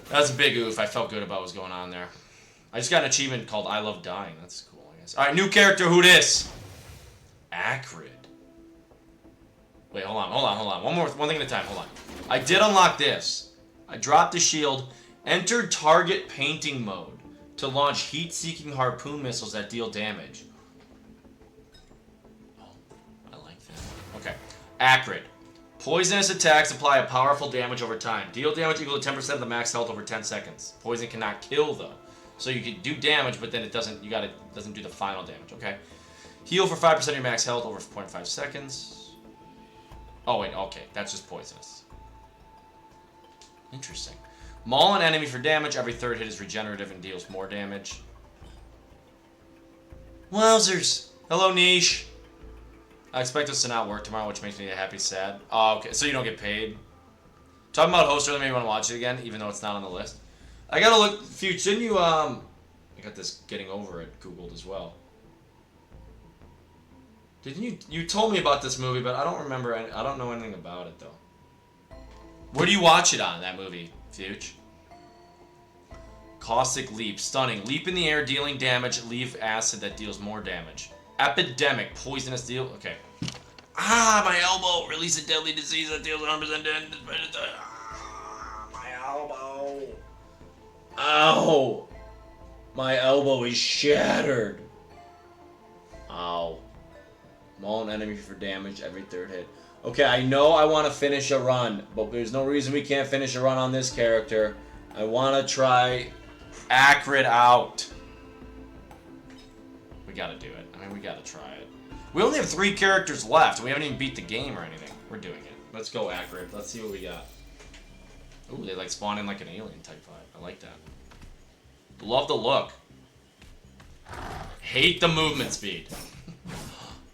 That was a big oof. I felt good about what was going on there. I just got an achievement called I Love Dying. That's cool, I guess. Alright, new character. Who dis? Acrid. Wait, hold on. One thing at a time. Hold on. I did unlock this. I dropped the shield. Entered target painting mode to launch heat-seeking harpoon missiles that deal damage. Oh, I like that. Okay. Acrid. Poisonous attacks apply a powerful damage over time. Deal damage equal to 10% of the max health over 10 seconds. Poison cannot kill though. So you can do damage, but then it doesn't do the final damage, okay? Heal for 5% of your max health over 0.5 seconds. Oh wait, okay. That's just poisonous. Interesting. Maul an enemy for damage. Every third hit is regenerative and deals more damage. Wowzers. Hello, Niche. I expect us to not work tomorrow, which makes me happy sad. Oh, okay. So you don't get paid. Talking about host earlier, maybe you want to watch it again, even though it's not on the list. I gotta look. Future, didn't you, I got this Getting Over It Googled as well. Didn't you told me about this movie, but I don't remember, I don't know anything about it, though. Where do you watch it on, that movie, Fuge? Caustic Leap. Stunning. Leap in the air, dealing damage. Leave acid that deals more damage. Epidemic. Poisonous deal. Okay. Ah, my elbow. Release a deadly disease that deals 100% damage. Ah, my elbow. Ow. My elbow is shattered. Ow. Maul an enemy for damage every third hit. Okay, I know I want to finish a run, but there's no reason we can't finish a run on this character. I want to try Acrid out. We gotta do it. I mean, we gotta try it. We only have 3 characters left. We haven't even beat the game or anything. We're doing it. Let's go Acrid. Let's see what we got. Ooh, they like spawn in like an alien type vibe. I like that. Love the look. Hate the movement speed.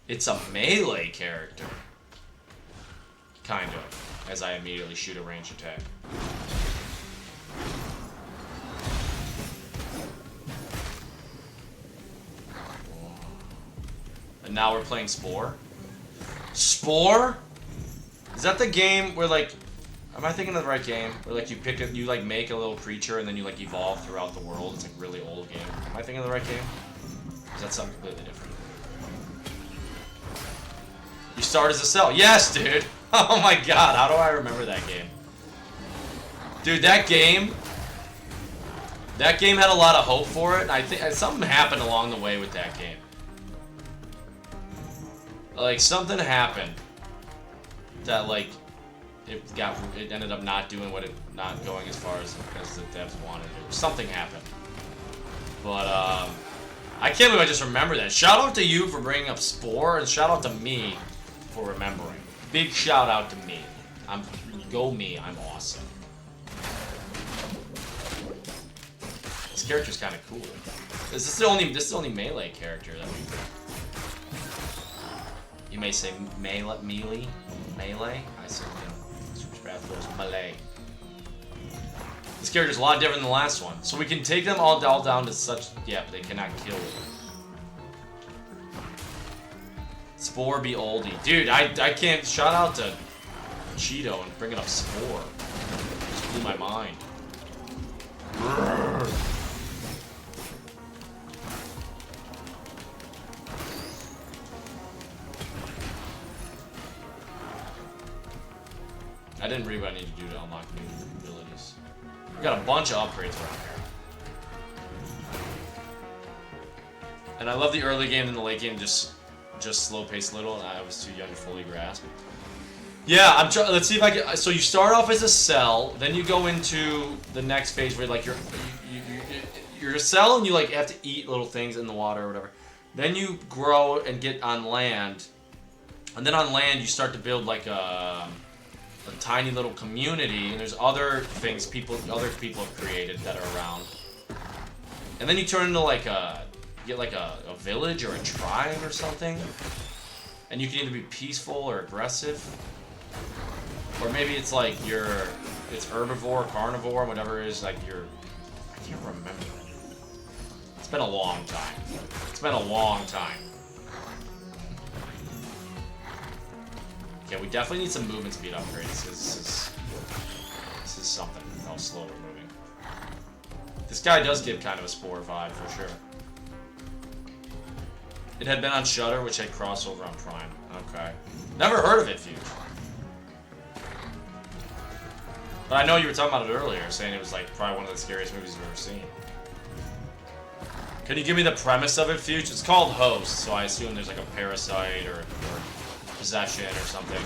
It's a melee character. Kind of. As I immediately shoot a ranged attack. And now we're playing Spore? Spore? Is that the game where, like... Am I thinking of the right game? Where, like, you like, make a little creature and then you, like, evolve throughout the world? It's, like, a really old game. Am I thinking of the right game? Or is that something completely different? You start as a cell. Yes, dude! Oh my god, how do I remember that game? Dude, that game had a lot of hope for it. I think something happened along the way with that game. Like, something happened that, like, it ended up not doing not going as far as the devs wanted it. Something happened. But, I can't believe I just remember that. Shout out to you for bringing up Spore, and shout out to me for remembering. Big shout out to me. Go me, I'm awesome. This character's kind of cool. This is the only melee character that we... You may say melee? I said, you know, Super Smash Bros. Melee. This character's a lot different than the last one. So we can take them all down to such... Yeah, but they cannot kill it. Spore be oldie. Dude, I can't... Shout out to Cheeto and bringing up Spore. Just blew my mind. I didn't read what I need to do to unlock new abilities. We got a bunch of upgrades around here. And I love the early game and the late game just slow paced a little, and I was too young to fully grasp. Yeah, let's see if I can. So you start off as a cell, then you go into the next phase where like you're a cell and you like have to eat little things in the water or whatever. Then you grow and get on land, and then on land you start to build like a tiny little community, and there's other things other people have created that are around. And then you turn into like you get like a village or a tribe or something. And you can either be peaceful or aggressive. Or maybe it's like it's herbivore, carnivore, whatever it is, like I can't remember. It's been a long time. It's been a long time. Okay, we definitely need some movement speed upgrades. This is something. How slow we're moving. This guy does give kind of a Spore vibe for sure. It had been on Shudder, which had crossover on Prime. Okay. Never heard of it, Fuge. But I know you were talking about it earlier, saying it was like probably one of the scariest movies you've ever seen. Can you give me the premise of it, Fuge? It's called Host, so I assume there's like a parasite or possession or something.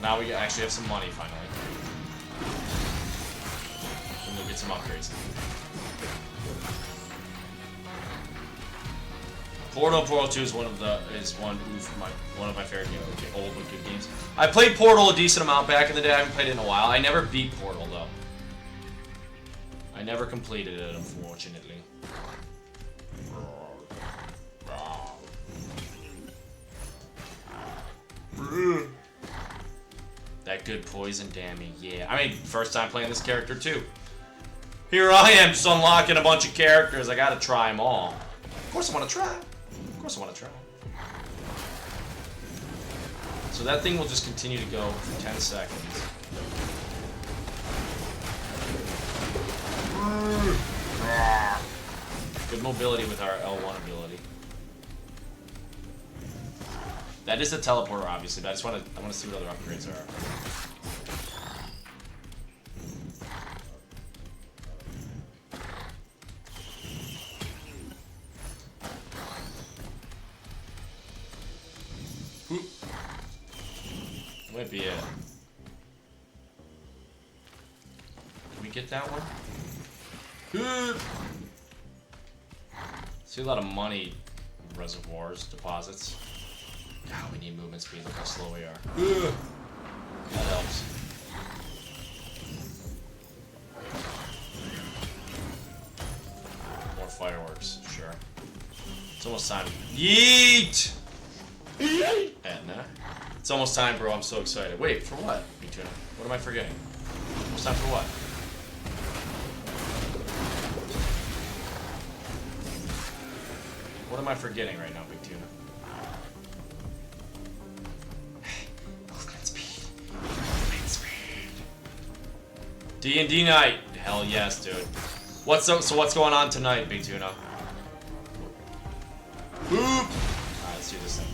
Now we actually have some money, finally. And we'll get some upgrades. Portal 2 is one of my favorite old but good games. I played Portal a decent amount back in the day. I haven't played it in a while. I never beat Portal though. I never completed it, unfortunately. That good poison damage, yeah. I mean, first time playing this character too. Here I am, just unlocking a bunch of characters. I gotta try them all. Of course I want to try. Of course I want to try. So that thing will just continue to go for 10 seconds. Good mobility with our L1 ability. That is a teleporter, obviously, but I want to see what other upgrades are. That might be it. Can we get that one? See a lot of money reservoirs, deposits. God, we need movement speed. Look how slow we are. That helps. More fireworks, sure. It's almost time. Yeet! Etna. It's almost time, bro. I'm so excited. Wait, for what? Tuna. What am I forgetting? It's time for what? What am I forgetting right now, Big Tuna? Movement speed. Movement speed. D&D night. Hell yes, dude. So what's going on tonight, Big Tuna? Boop. Alright, let's do this thing.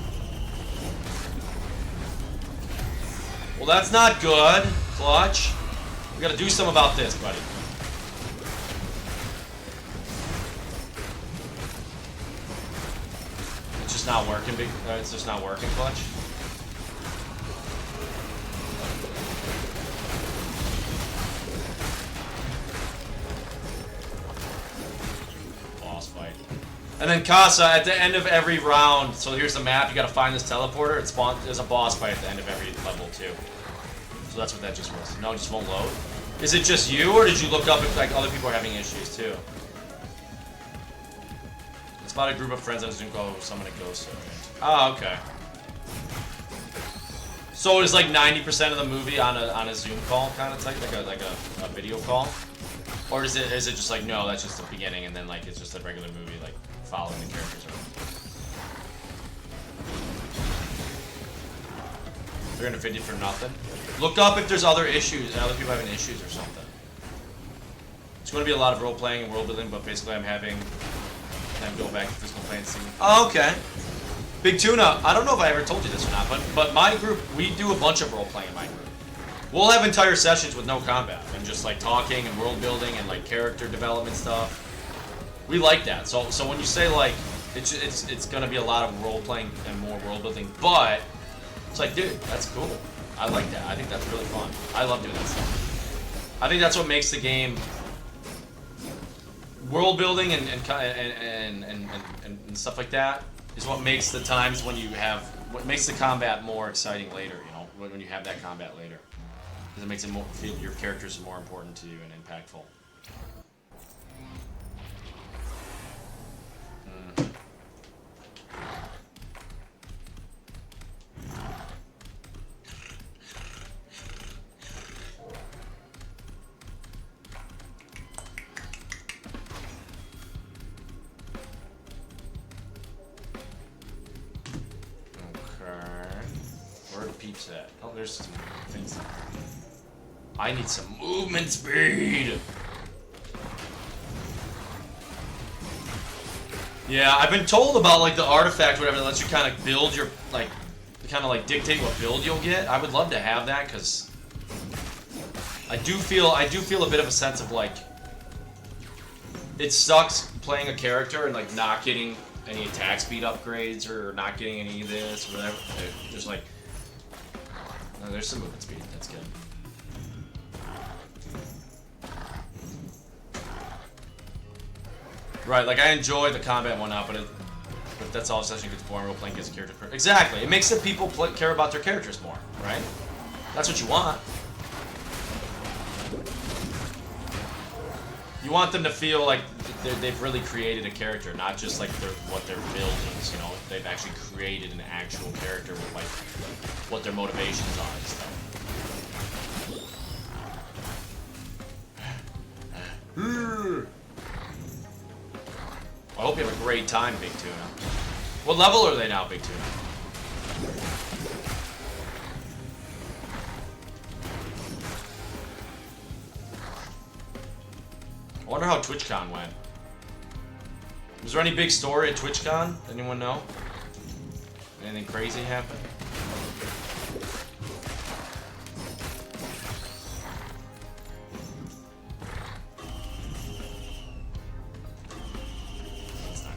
Well, that's not good, Clutch. We gotta do something about this, buddy. It's just not working, it's just not working, Clutch. Boss fight. And then Casa, at the end of every round, so here's the map, you gotta find this teleporter, there's a boss fight at the end of every level, too. So that's what that just was. No, it just won't load. Is it just you, or did you look up if like other people are having issues too? It's about a group of friends on a Zoom call with someone at Ghost. Oh, okay. So it's like 90% of the movie on a Zoom call kind of type, like a video call, or is it just like no, that's just the beginning, and then like it's just a regular movie like following the characters around. 350 for nothing. Look up if there's other issues and other people having issues or something. It's going to be a lot of role playing and world building, but basically I'm having them go back to physical fantasy. Oh, okay. Big Tuna, I don't know if I ever told you this or not, but my group, we do a bunch of role playing in my group. We'll have entire sessions with no combat and just like talking and world building and like character development stuff. We like that. So when you say like it's going to be a lot of role playing and more world building, but it's like, dude, that's cool. I like that. I think that's really fun. I love doing that stuff. I think that's what makes the game world building and stuff like that is what makes the times when you have what makes the combat more exciting later. You know, when you have that combat later, because it makes it more feel your characters are more important to you and impactful. keeps that? Oh, there's some things. I need some movement speed. Yeah, I've been told about like the artifact, whatever, that lets you kind of build your like, kind of like dictate what build you'll get. I would love to have that because I do feel a bit of a sense of like it sucks playing a character and like not getting any attack speed upgrades or not getting any of this or whatever. Just like, oh, there's some movement speed. That's good. Right, like I enjoy the combat and whatnot, but that's all session gets boring. Role playing gets a character. Exactly, it makes the people care about their characters more, right? That's what you want. You want them to feel like they've really created a character, not just like what their build is. You know, they've actually created an actual character with like what their motivations are and stuff. I hope you have a great time, Big Tuna. What level are they now, Big Tuna? I wonder how TwitchCon went. Was there any big story at TwitchCon? Anyone know? Anything crazy happen?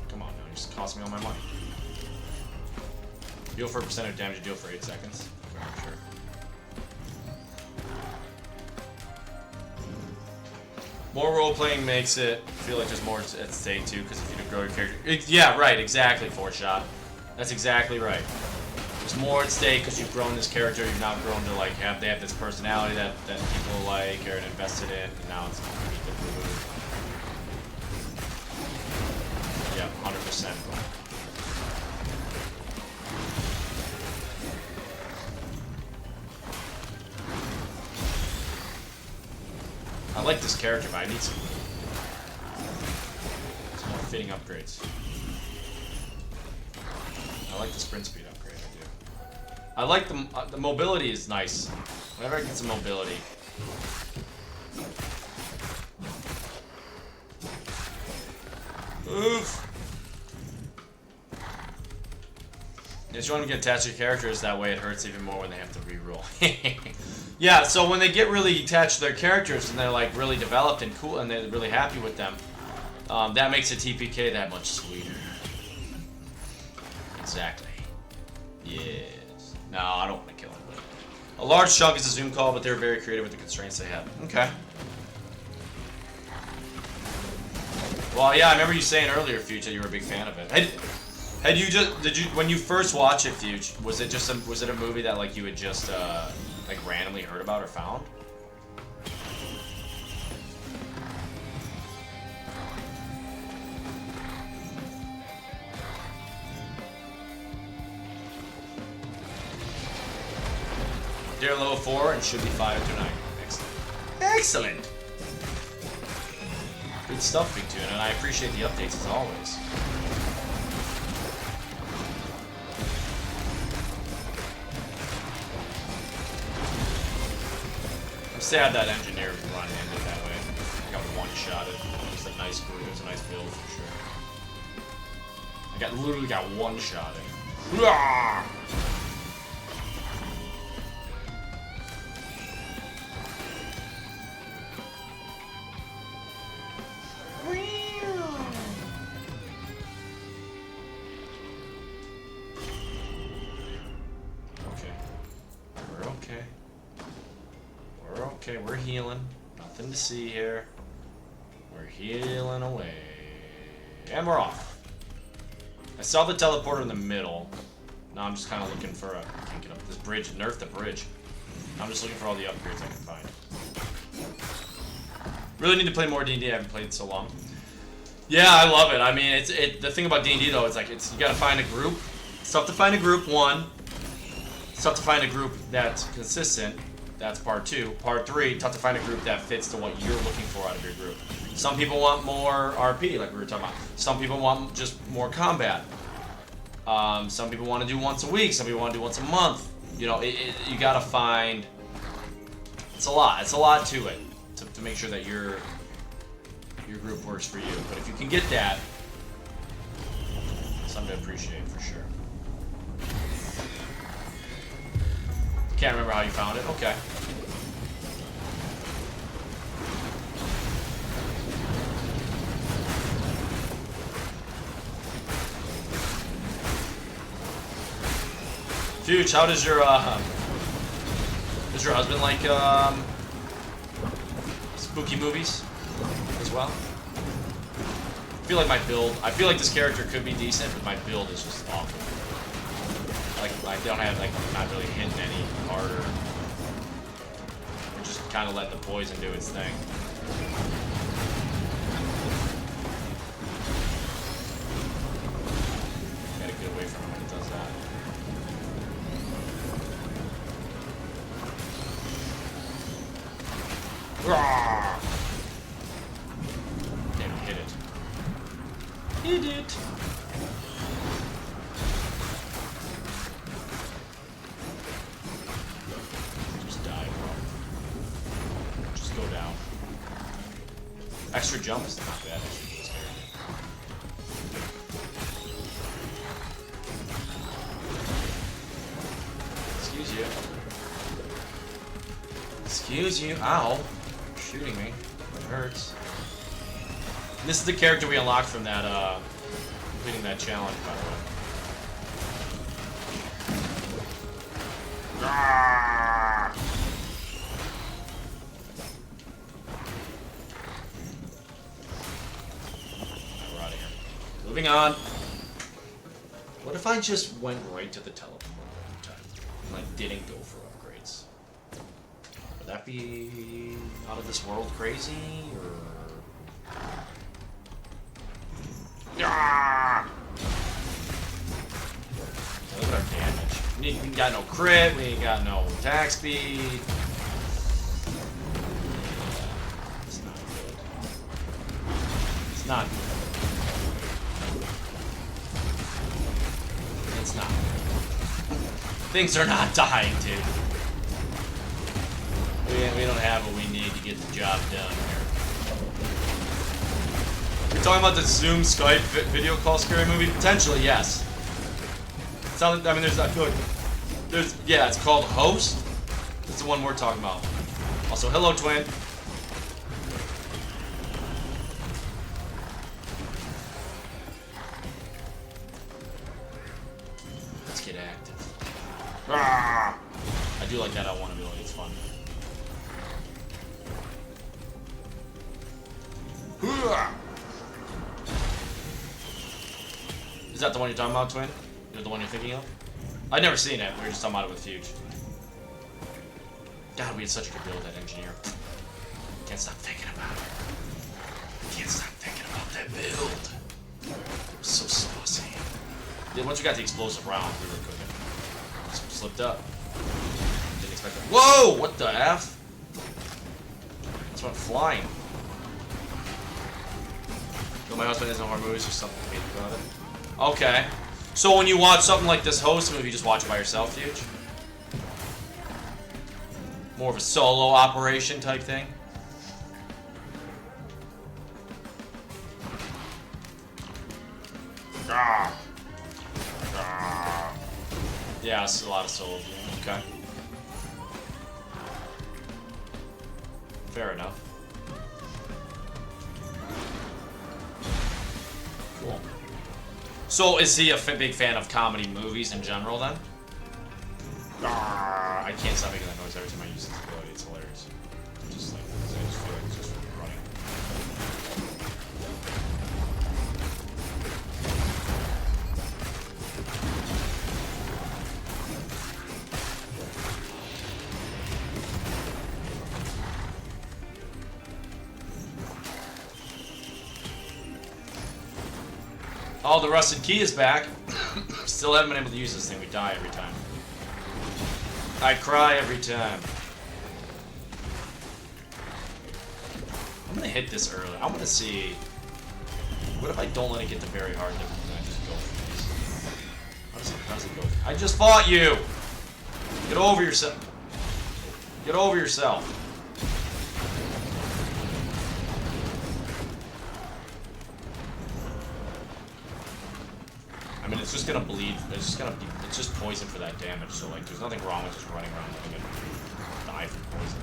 Come on, no, you just cost me all my money. Deal for a percentage damage, you deal for 8 seconds. Okay, sure. More role-playing makes it feel like there's more at stake too, because if you don't grow your character... Yeah, right, exactly, 4-shot. That's exactly right. There's more at stake because you've grown this character, you've now grown to like they have this personality that people like or invested in, and now it's yeah, 100%. I like this character, but I need some more fitting upgrades. I like the sprint speed upgrade, I do. I like the mobility is nice. Whenever I get some mobility. Oof. Just you want to get attached to your characters, that way it hurts even more when they have to reroll. Yeah, so when they get really attached to their characters and they're like really developed and cool and they're really happy with them, that makes a TPK that much sweeter. Exactly. Yes. No, I don't want to kill anybody. A large chunk is a Zoom call, but they're very creative with the constraints they have. Okay. Well, yeah, I remember you saying earlier, Fuge, that you were a big fan of it. Did you when you first watched it, Fuge? Was it just was it a movie that like you had just like randomly heard about or found? They're level 4 and should be 5 after 9. Excellent. Excellent! Good stuff, Big Tuna, and I appreciate the updates as always. I'm sad that engineer run ended that way. I got one-shotted. It was a nice group, it was a nice build for sure. I literally got one-shotted. Okay, we're healing. Nothing to see here. We're healing away. And we're off. I saw the teleporter in the middle. Now I'm just kind of looking for a... I can't get up this bridge. Nerf the bridge. Now I'm just looking for all the upgrades I can find. Really need to play more D&D. I haven't played in so long. Yeah, I love it. I mean, the thing about D&D though, it's like you gotta find a group. It's tough to find a group, one. It's tough to find a group that's consistent. That's part 2. Part 3, tough to find a group that fits to what you're looking for out of your group. Some people want more RP, like we were talking about. Some people want just more combat. Some people want to do once a week. Some people want to do once a month. You know, you gotta find... It's a lot. It's a lot to it. To make sure that your group works for you. But if you can get that, something to appreciate for sure. Can't remember how you found it. Okay. Fuge, how does your husband like spooky movies as well? I feel like my build, I feel like this character could be decent, but my build is just awful. Like I don't have, like, I'm not really hitting any harder. We're just kind of letting the poison do its thing. Gotta get away from him when it does that. Damn, hit it. Hit it. Just die, bro. Just go down. Extra jump is not bad. Excuse you. Excuse you. Ow. Shooting me. It hurts. This is the character we unlocked from that, completing that challenge, by the way. Ah! We're out of here. Moving on. What if I just went right to the teleport every time? And I didn't go for upgrades? Would that be out of this world crazy, or... Ah! Look at our damage. We ain't got no crit, we ain't got no attack speed. Yeah, it's not good. It's not good. It's not good. Things are not dying, dude. We don't have what we need to get the job done here. You're talking about the Zoom Skype video call scary movie? Potentially, yes. It's not, I mean, I feel like yeah, it's called Host. That's the one we're talking about. Also, hello, twin. Let's get active. Ah! I do like that L1 ability, it's fun. Is that the one you're talking about, twin? You're the one you're thinking of? I've never seen it. We were just talking about it with Fuge. God, we had such a good build, that engineer. Can't stop thinking about it. Can't stop thinking about that build. It was so saucy. Then once we got the explosive round, we were cooking. Slipped up. Didn't expect that. Whoa! What the F? That's went flying. No, my husband isn't horror movies, there's something to hate about it. Okay. So when you watch something like this Host movie, you just watch it by yourself, Fuge? More of a solo operation type thing? Ah. Ah. Yeah, it's a lot of solo. Okay. Fair enough. Cool. So, is he a big fan of comedy movies in general, then? I can't stop making that noise every time I use this ability. It's hilarious. Just like, I just feel like it's just running. Oh, the rusted key is back. Still haven't been able to use this thing. We die every time. I cry every time. I'm gonna hit this early. I want to see. What if I don't let it get to very hard? Then I just go for this. How does it go? I just fought you. Get over yourself. Get over yourself. I mean, it's just gonna bleed. It's just gonna be. It's just poison for that damage. So like, there's nothing wrong with just running around letting it die from poison.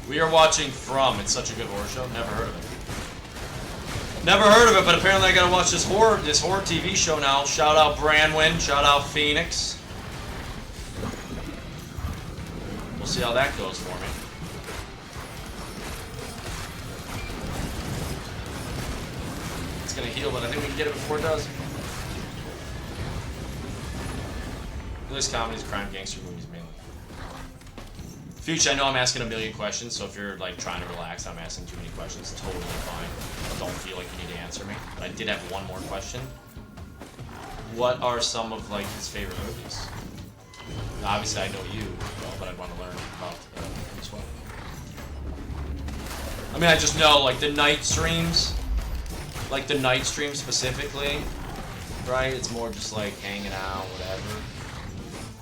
We are watching From. It's such a good horror show. Never heard of it. Never heard of it, but apparently I gotta watch this horror TV show now. Shout out Branwyn. Shout out Phoenix. We'll see how that goes for me. It's gonna heal, but I think we can get it before it does. At least comedies, crime, gangster movies mainly. Future, I know I'm asking a million questions, so if you're like trying to relax, I'm asking too many questions. Totally fine. Don't feel like you need to answer me. But I did have one more question. What are some of like his favorite movies? Obviously, I know you, well, but I'd want to learn about him as well. I mean, I just know like the night streams, like the night stream specifically, right? It's more just like hanging out, whatever.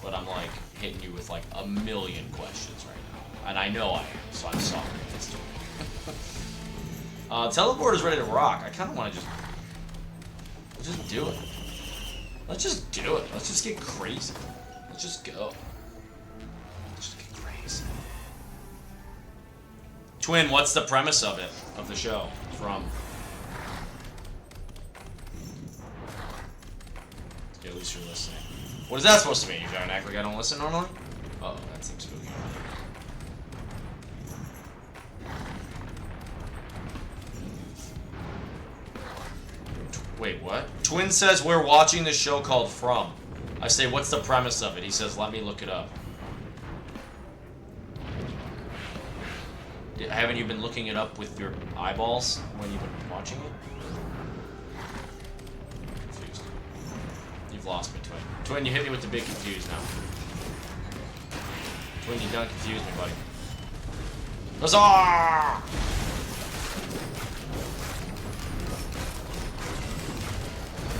But I'm like hitting you with like a million questions right now, and I know I am, so I'm sorry. Teleport is ready to rock. I kind of want to just do it. Let's just do it. Let's just get crazy. Let's just go. Let's just get crazy. Twin, what's the premise of it, of the show? From. Okay, at least you're listening. What is that supposed to mean? You trying to act like I don't listen normally? Uh oh, that seems spooky. Wait, what? Twin says we're watching this show called From. I say, what's the premise of it? He says, let me look it up. Haven't you been looking it up with your eyeballs when you've been watching it? Confused. You've lost me, Twin. Twin, you hit me with the big confused now. Twin, you done confused me, buddy. Huzzah!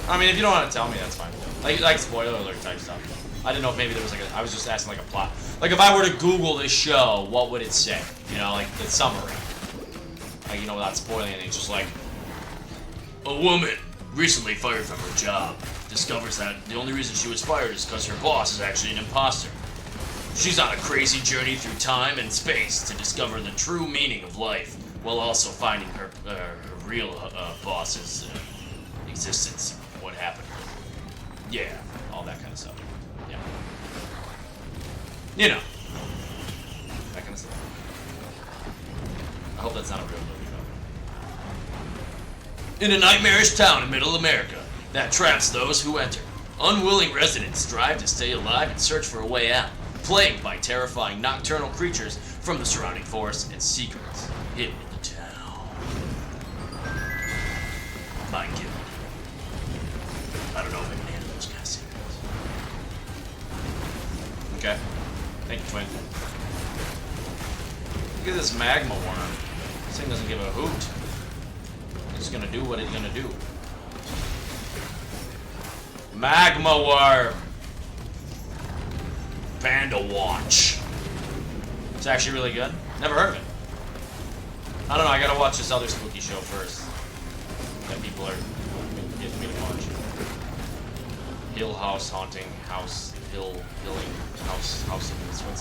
I mean, if you don't want to tell me, that's fine. Like spoiler alert type stuff. I didn't know if maybe there was like I was just asking like a plot. Like if I were to Google this show, what would it say? You know, like the summary. Like, you know, without spoiling anything, it's just like, a woman recently fired from her job discovers that the only reason she was fired is because her boss is actually an imposter. She's on a crazy journey through time and space to discover the true meaning of life, while also finding her real boss's existence. What happened? Yeah, all that kind of stuff. Yeah. You know. That kind of stuff. I hope that's not a real movie, though. In a nightmarish town in middle America that traps those who enter, unwilling residents strive to stay alive and search for a way out, plagued by terrifying nocturnal creatures from the surrounding forest and secrets hidden in the town. My God. I don't know if I can handle those kind of secrets. Okay. Thank you, Twin. Look at this magma worm. This thing doesn't give a hoot. It's gonna do what it's gonna do. Magma worm! Panda Watch. It's actually really good. Never heard of it. I don't know, I gotta watch this other spooky show first. That people are getting me to watch. Hill House Haunting House Hilling House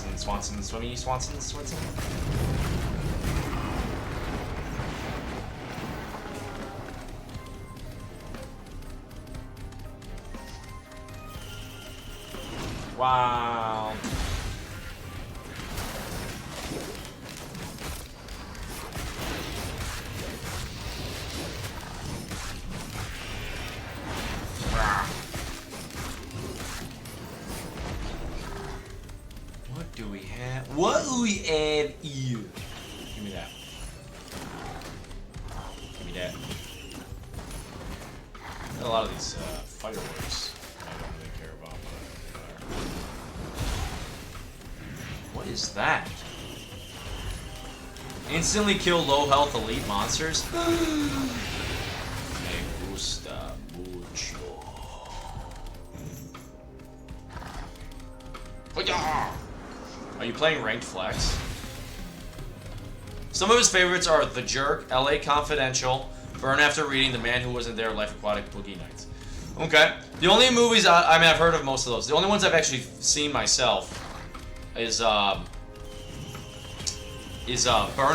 in Swanson Swanson. Wow. What do we have? What do we have here? Give me that. Give me that. Got a lot of these fireworks I don't really care about. What is that? Instantly kill low health elite monsters. Me gusta mucho. Are you playing Ranked Flex? Some of his favorites are The Jerk, LA Confidential, Burn After Reading, The Man Who Wasn't There, Life Aquatic, Boogie Nights. Okay. The only movies, I mean, I've heard of most of those. The only ones I've actually seen myself is Burn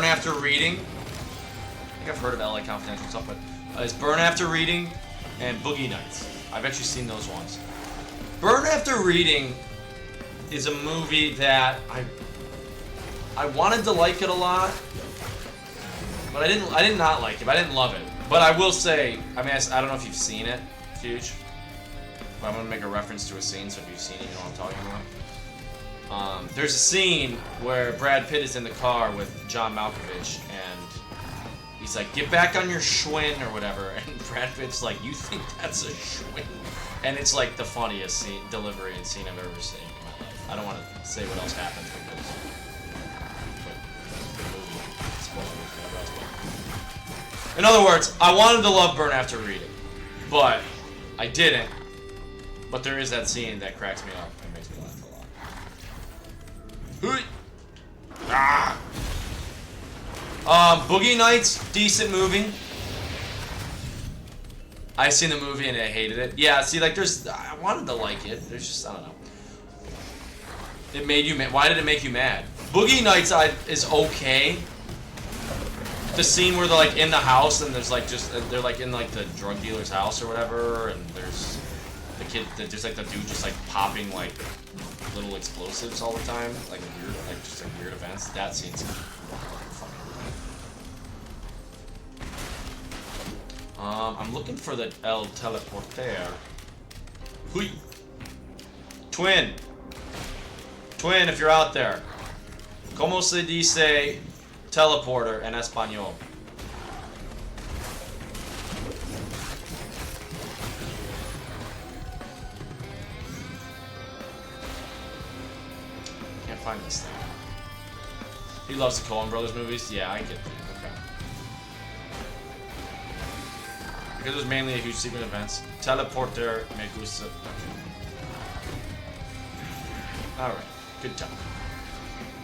After Reading. I think I've heard of LA Confidential stuff, but it's Burn After Reading and Boogie Nights. I've actually seen those ones. Burn After Reading is a movie that I wanted to like it a lot, but I did not like it. But I didn't love it. But I will say, I mean, I don't know if you've seen it, Huge. But I'm gonna make a reference to a scene, so if you've seen it, you know what I'm talking about. There's a scene where Brad Pitt is in the car with John Malkovich, and he's like, "Get back on your Schwinn," or whatever, and Brad Pitt's like, "You think that's a Schwinn?" And it's like the funniest delivery and scene I've ever seen in my life. I don't want to say what else happens because in other words, I wanted to love Burn After Reading, but I didn't. But there is that scene that cracks me up and makes me laugh a lot. Boogie Nights, decent movie. I seen the movie and I hated it. Yeah, see, like, I wanted to like it. There's just, I don't know. It made you mad. Why did it make you mad? Boogie Nights is okay. The scene where they're like in the house and there's like they're like in like the drug dealer's house or whatever, and there's the kid, there's like the dude just like popping like little explosives all the time, like weird, like just like weird events. That scene's funny. I'm looking for the El Teleporter. Hui. Twin, if you're out there. ¿Cómo se dice teleporter en español? Can't find this thing. He loves the Coen Brothers movies? Yeah, I get that. Okay. Because it was mainly a huge sequence of events. Teleporter me gusta. Alright, good time.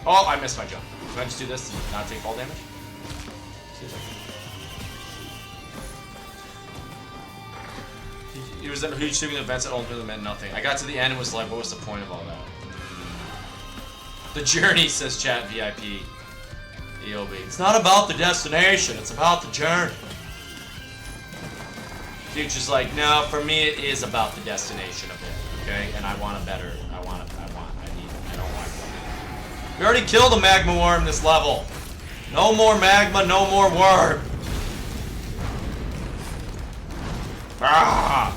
Oh, I missed my jump. Can I just do this to not take fall damage? It was a huge sequence of events that ultimately meant nothing. I got to the end and was like, what was the point of all that? The journey, says chat VIP. EOB. It's not about the destination, it's about the journey. Future's like, no, for me it is about the destination of it, okay? And I want a better, I don't like that. We already killed a magma worm this level. No more magma, no more worm. Ah!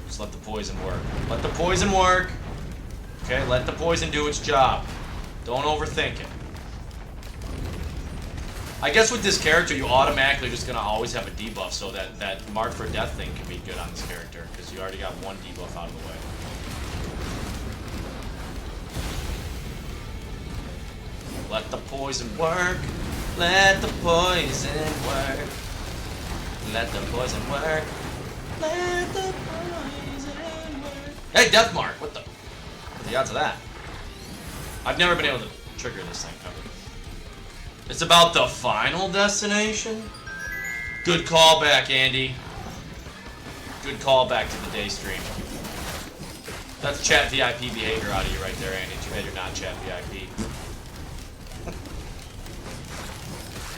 Just let the poison work. Let the poison work. Okay, let the poison do its job. Don't overthink it. I guess with this character, you automatically just gonna always have a debuff, so that mark for death thing can be good on this character, because you already got one debuff out of the way. Let the poison work. Let the poison work. Let the poison work. Let the poison work. Hey, death mark! What the odds of that? I've never been able to trigger this thing ever. It's about the final destination? Good callback, Andy. Good callback to the day stream. That's chat VIP behavior out of you right there, Andy. Too bad you're not chat VIP.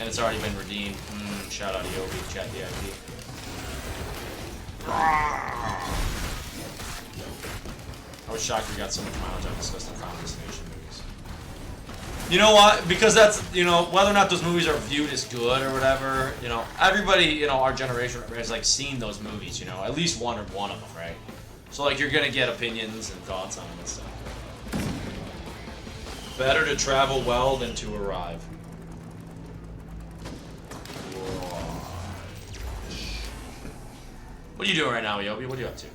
And it's already been redeemed. Shout out to Yobi, chat VIP. I was shocked we got so much mileage. I discussed the Final Destination movies. You know what? Because that's, you know, whether or not those movies are viewed as good or whatever, you know, everybody, you know, our generation has, like, seen those movies, you know, at least one of them, right? So, like, you're gonna get opinions and thoughts on them and stuff. Better to travel well than to arrive. What are you doing right now, Yobi? What are you up to?